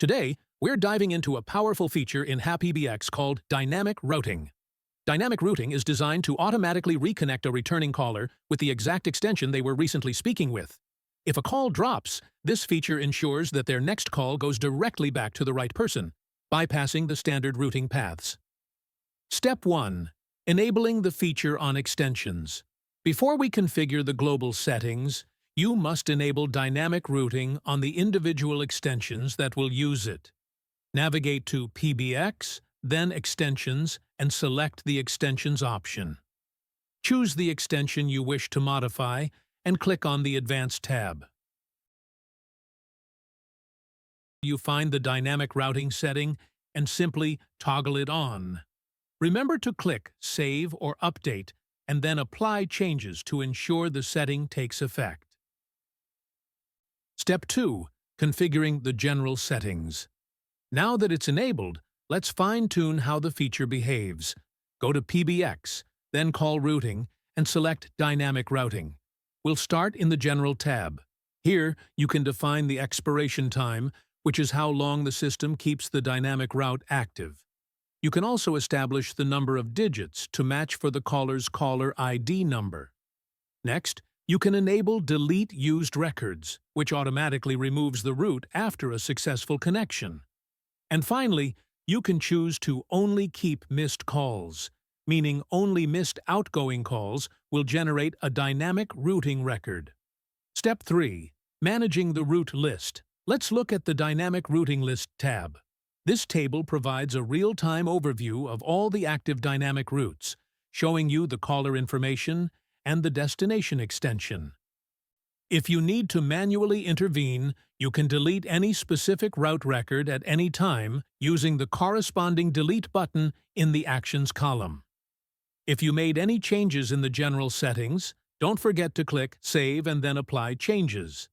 Today, we're diving into a powerful feature in HaPBX called dynamic routing. Dynamic routing is designed to automatically reconnect a returning caller with the exact extension they were recently speaking with. If a call drops, this feature ensures that their next call goes directly back to the right person, bypassing the standard routing paths. Step 1. Enabling the feature on extensions. Before we configure the global settings, you must enable dynamic routing on the individual extensions that will use it. Navigate to PBX, then Extensions, and select the Extensions option. Choose the extension you wish to modify and click on the Advanced tab. You find the dynamic routing setting and simply toggle it on. Remember to click Save or Update and then apply changes to ensure the setting takes effect. Step 2. Configuring the general settings. Now that it's enabled, let's fine-tune how the feature behaves. Go to PBX, then call Routing, and select Dynamic Routing. We'll start in the General tab. Here, you can define the expiration time, which is how long the system keeps the dynamic route active. You can also establish the number of digits to match for the caller's caller ID number. Next, you can enable Delete Used Records, which automatically removes the route after a successful connection. And finally, you can choose to only keep missed calls, meaning only missed outgoing calls will generate a dynamic routing record. Step 3. Managing the route list. Let's look at the Dynamic Routing List tab. This table provides a real-time overview of all the active dynamic routes, showing you the caller information and the destination extension. If you need to manually intervene, you can delete any specific route record at any time using the corresponding Delete button in the Actions column. If you made any changes in the general settings, don't forget to click Save and then Apply Changes.